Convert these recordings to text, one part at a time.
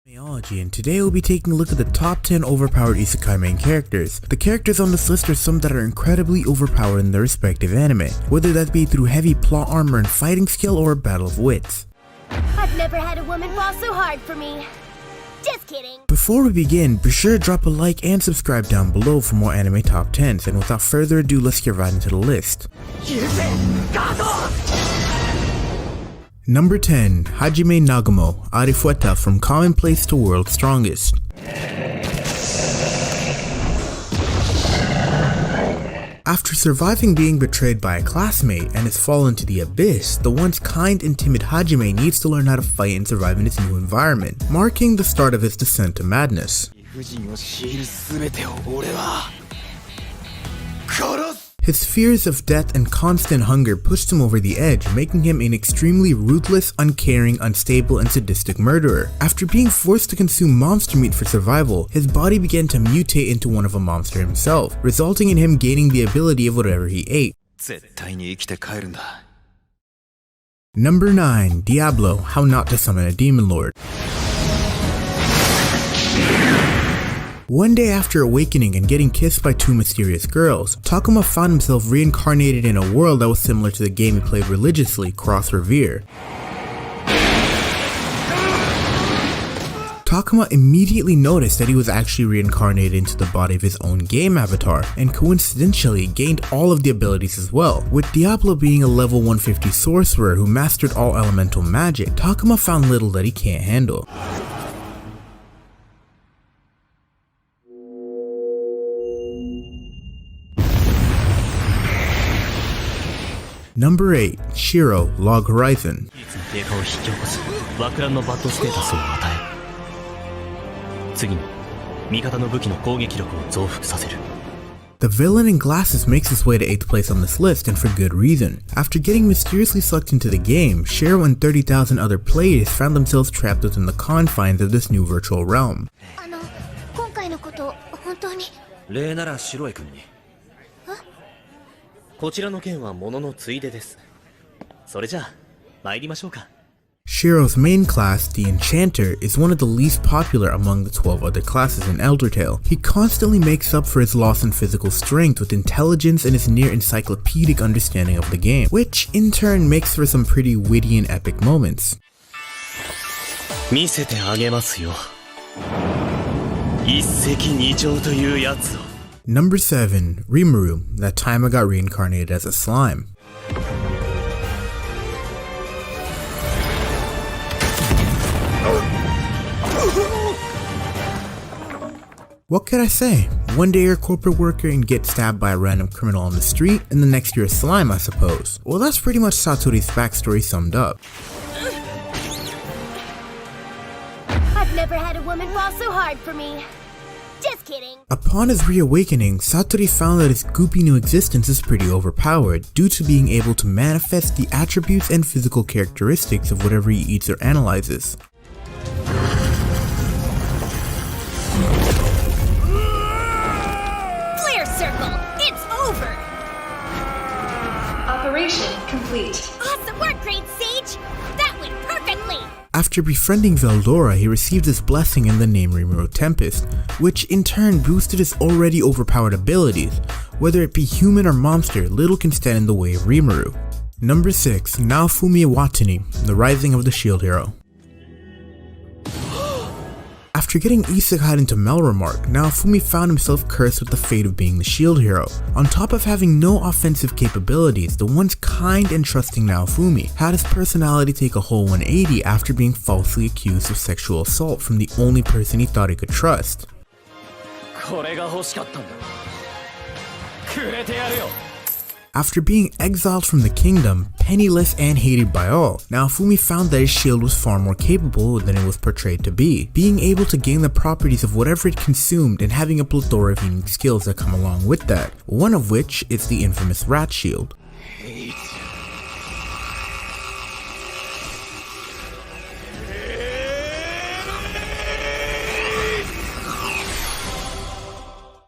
And today we'll be taking a look at the top 10 overpowered isekai main characters. The characters on this list are some that are incredibly overpowered in their respective anime, whether that be through heavy plot armor and fighting skill or a battle of wits. I've never had a woman fall so hard for me. Just kidding. Before we begin, be sure to drop a like and subscribe down below for more anime top 10s, and without further ado, let's get right into the list. Number 10. Hajime Nagumo, Arifueta from Commonplace to World's Strongest. After surviving being betrayed by a classmate and has fallen to the abyss, the once kind and timid Hajime needs to learn how to fight and survive in his new environment, marking the start of his descent to madness. His fears of death and constant hunger pushed him over the edge, making him an extremely ruthless, uncaring, unstable, and sadistic murderer. After being forced to consume monster meat for survival, his body began to mutate into one of a monster himself, resulting in him gaining the ability of whatever he ate. Number 9. Diablo, How Not to Summon a Demon Lord. One day after awakening and getting kissed by two mysterious girls, Takuma found himself reincarnated in a world that was similar to the game he played religiously, Cross Revere. Takuma immediately noticed that he was actually reincarnated into the body of his own game avatar, and coincidentally gained all of the abilities as well. With Diablo being a level 150 sorcerer who mastered all elemental magic, Takuma found little that he can't handle. Number 8. Shiro, Log Horizon. The villain in glasses makes his way to 8th place on this list, and for good reason. After getting mysteriously sucked into the game, Shiro and 30,000 other players found themselves trapped within the confines of this new virtual realm. Shiro's main class, the Enchanter, is one of the least popular among the 12 other classes in Elder Tale. He constantly makes up for his loss in physical strength with intelligence and his near encyclopedic understanding of the game, which in turn makes for some pretty witty and epic moments. Number 7. Rimuru, That Time I Got Reincarnated as a Slime. What could I say? One day you're a corporate worker and get stabbed by a random criminal on the street, and the next you're a slime, I suppose. Well, that's pretty much Satori's backstory summed up. I've never had a woman fall so hard for me. Just kidding. Upon his reawakening, Satori found that his goopy new existence is pretty overpowered due to being able to manifest the attributes and physical characteristics of whatever he eats or analyzes. Flare circle! It's over! Operation complete. Awesome work, Great Sage! That went perfectly! After befriending Veldora, he received his blessing in the name Rimuru Tempest, which in turn boosted his already overpowered abilities. Whether it be human or monster, little can stand in the way of Rimuru. Number 6. Naofumi Watani, The Rising of the Shield Hero. After getting isekai'd into Melromark, Naofumi found himself cursed with the fate of being the shield hero. On top of having no offensive capabilities, the once kind and trusting Naofumi had his personality take a whole 180 after being falsely accused of sexual assault from the only person he thought he could trust. After being exiled from the kingdom, penniless and hated by all, Naofumi found that his shield was far more capable than it was portrayed to be, being able to gain the properties of whatever it consumed and having a plethora of unique skills that come along with that, one of which is the infamous rat shield.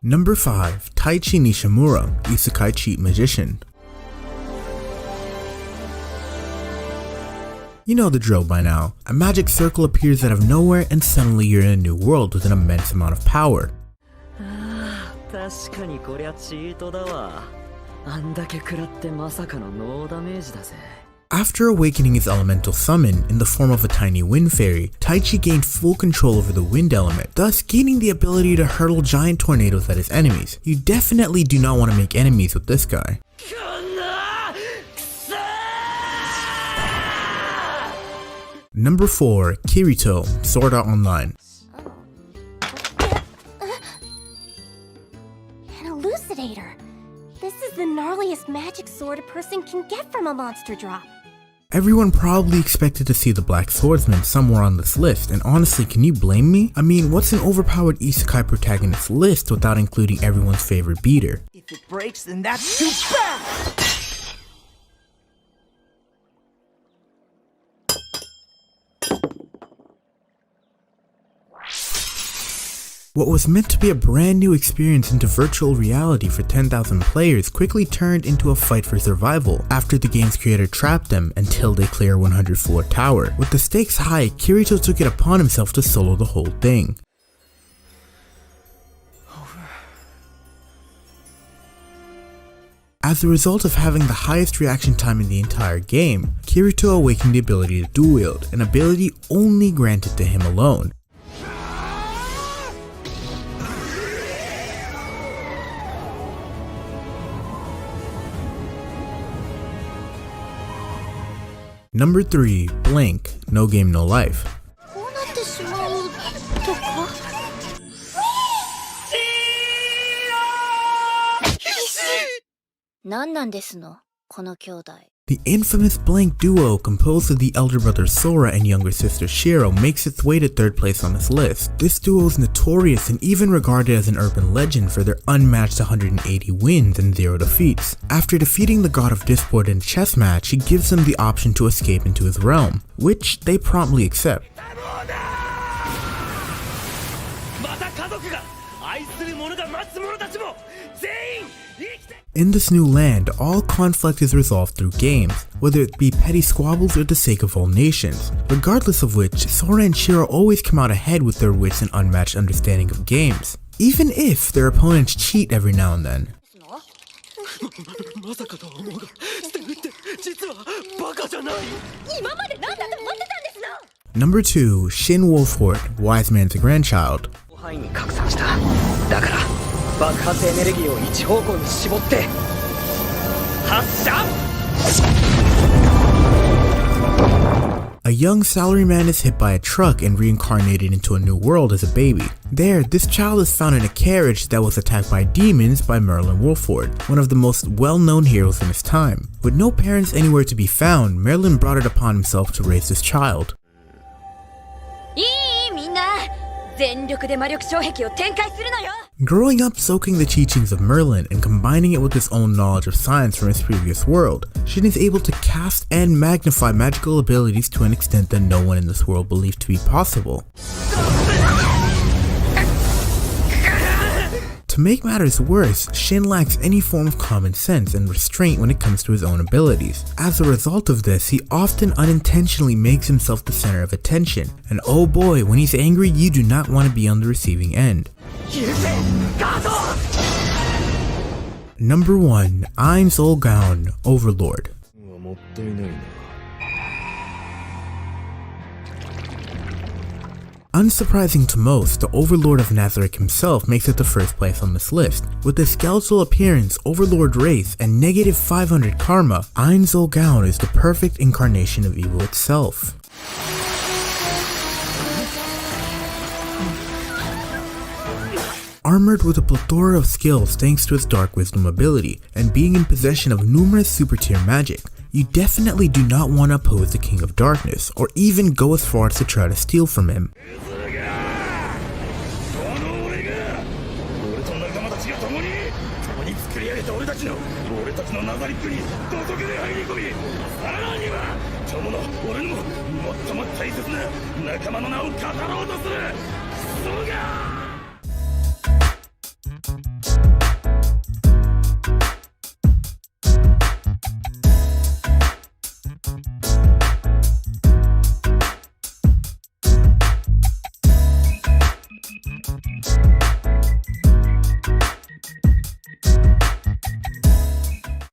Number 5. Taichi Nishimura, Isekai Cheat Magician. You know the drill by now. A magic circle appears out of nowhere and suddenly you're in a new world with an immense amount of power. 確かにこりゃチートだわ。あんだけ食らってまさかのノーダメージだぜ。After awakening his elemental summon in the form of a tiny wind fairy, Taichi gained full control over the wind element, thus gaining the ability to hurtle giant tornadoes at his enemies. You definitely do not want to make enemies with this guy. Number 4. Kirito, Sword Art Online. An elucidator. This is the gnarliest magic sword a person can get from a monster drop. Everyone probably expected to see the Black Swordsman somewhere on this list, and honestly, can you blame me? I mean, what's an overpowered Isekai protagonist list without including everyone's favorite beater? If it breaks, then that's too bad! What was meant to be a brand new experience into virtual reality for 10,000 players quickly turned into a fight for survival after the game's creator trapped them until they clear a 100-floor tower. With the stakes high, Kirito took it upon himself to solo the whole thing. As a result of having the highest reaction time in the entire game, Kirito awakened the ability to dual wield, an ability only granted to him alone. Number 3. Blank, No Game No Life. こうなってしまうとか? The infamous Blank duo, composed of the elder brother Sora and younger sister Shiro, makes its way to 3rd place on this list. This duo is notorious and even regarded as an urban legend for their unmatched 180 wins and 0 defeats. After defeating the god of discord in a chess match, he gives them the option to escape into his realm, which they promptly accept. In this new land, all conflict is resolved through games, whether it be petty squabbles or the sake of all nations. Regardless of which, Sora and Shiro always come out ahead with their wits and unmatched understanding of games, even if their opponents cheat every now and then. Number 2. Shin Wolfhort, Wise Man's Grandchild. だから爆発エネルギーを一方向に絞って発射 A young salaryman is hit by a truck and reincarnated into a new world as a baby. There, this child is found in a carriage that was attacked by demons by Merlin Wolford, one of the most well-known heroes in his time. With no parents anywhere to be found, Merlin brought it upon himself to raise this child. いいみんな全力で魔力障壁を展開するのよ Growing up soaking the teachings of Merlin and combining it with his own knowledge of science from his previous world, Shin is able to cast and magnify magical abilities to an extent that no one in this world believed to be possible. To make matters worse, Shin lacks any form of common sense and restraint when it comes to his own abilities. As a result of this, he often unintentionally makes himself the center of attention. And oh boy, when he's angry, you do not want to be on the receiving end. Number 1. I'm Solgaon, Overlord. Unsurprising to most, the Overlord of Nazarick himself makes it to 1st place on this list. With his skeletal appearance, Overlord race, and negative 500 karma, Ein Solgaon is the perfect incarnation of evil itself. Armored with a plethora of skills thanks to his Dark Wisdom ability, and being in possession of numerous super tier magic, you definitely do not want to oppose the King of Darkness, or even go as far as to try to steal from him.